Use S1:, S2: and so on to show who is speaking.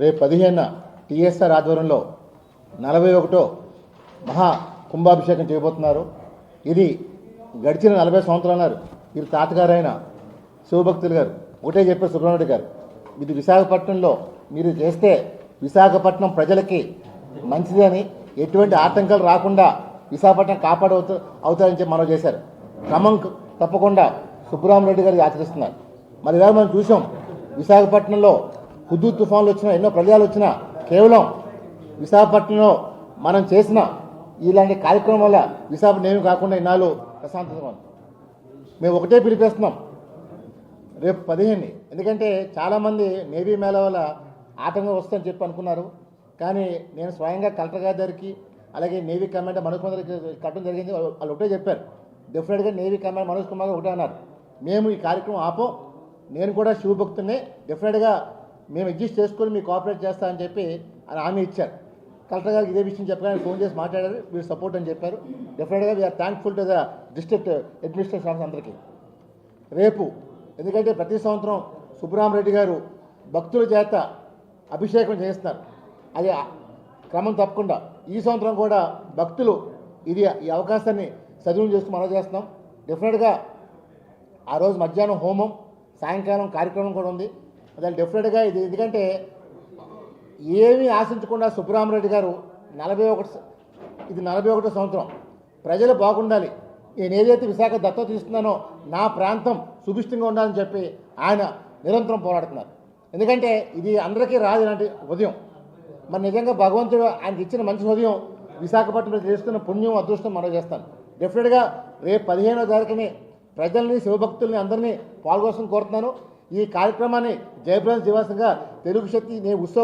S1: రేపు 15న టీఎస్ఆర్ ఆధ్వర్యంలో 41వ మహా కుంభాభిషేకం చేయబోతున్నారు. ఇది గడిచిన 40 సంవత్సరాలు వీరి తాతగారైన శివభక్తులు గారు ఒకటే చెప్పారు, సుబ్రహ్మణ్య గారు, ఇది విశాఖపట్నంలో మీరు చేస్తే విశాఖపట్నం ప్రజలకి మంచిదని, ఎటువంటి ఆటంకాలు రాకుండా విశాఖపట్నం అవుతారని చెప్పి మనం చేశారు. క్రమం తప్పకుండా సుబ్బరామరెడ్డి గారు ఆచరిస్తున్నారు. మరి ఇవాళ మనం చూసాం, విశాఖపట్నంలో హుదూద్ తుఫాన్లు వచ్చినా, ఎన్నో ప్రళయాలు వచ్చినా, కేవలం విశాఖపట్నంలో మనం చేసిన ఇలాంటి కార్యక్రమం వల్ల విశాఖపట్నం ఏమి కాకుండా ఇన్నాళ్ళు ప్రశాంతంగా ఉంది. మేము ఒకటే పిలిపిస్తున్నాం రేపు 15. ఎందుకంటే చాలామంది నేవీ మేళ వల్ల ఆటంకం వస్తుందని చెప్పి అనుకున్నారు. కానీ నేను స్వయంగా కలెక్టర్ గారి దగ్గరికి, అలాగే నేవీ కమాండర్ మనోజ్ కుమార్ కట్టడం జరిగింది. వాళ్ళు ఒకటే చెప్పారు, డెఫినెట్గా నేవీ కమాండర్ మనోజ్ కుమార్ ఒకటే అన్నారు, మేము ఈ కార్యక్రమం ఆపం, నేను కూడా శివభక్తున్నే, డెఫినెట్గా మేము అడ్జస్ట్ చేసుకొని మీకు కోఆపరేట్ చేస్తామని చెప్పి అని హామీ ఇచ్చారు. కలెక్టర్ గారికి ఇదే విషయం చెప్పగానే ఫోన్ చేసి మాట్లాడారు, వీరు సపోర్ట్ అని చెప్పారు. డెఫినెట్గా we are thankful to the district administration office అందరికీ. రేపు ఎందుకంటే ప్రతి సంవత్సరం సుబ్బరామరెడ్డి గారు భక్తుల చేత అభిషేకం చేస్తున్నారు, అది క్రమం తప్పకుండా ఈ సంవత్సరం కూడా భక్తులు ఈ అవకాశాన్ని సద్వినియోగం చేస్తూ మనం చేస్తున్నాం. డెఫినెట్గా ఆ రోజు మధ్యాహ్నం హోమం, సాయంకాలం కార్యక్రమం కూడా ఉంది. అదే డెఫినెట్గా ఇది ఎందుకంటే ఏమీ ఆశించకుండా సుబ్బరామరెడ్డి గారు 41వ సంవత్సరం ప్రజలు బాగుండాలి, నేను ఏదైతే విశాఖ దత్తత తీసుకున్నానో నా ప్రాంతం సుభిష్టంగా ఉండాలని చెప్పి ఆయన నిరంతరం పోరాడుతున్నారు. ఎందుకంటే ఇది అందరికీ రాదు ఇలాంటి ఉదయం. మరి నిజంగా భగవంతుడు ఆయనకి ఇచ్చిన మంచి ఉదయం విశాఖపట్నంలో చేస్తున్న పుణ్యం, అదృష్టం మనం చేస్తాను. డెఫినెట్గా రేపు 15వ తారీఖుని ప్రజల్ని, శివభక్తుల్ని అందరినీ పాల్గొనడం కోరుతున్నాను. ఈ కార్యక్రమాన్ని జయప్రద దివాసంగా తెలుగు శక్తి ఉత్సవ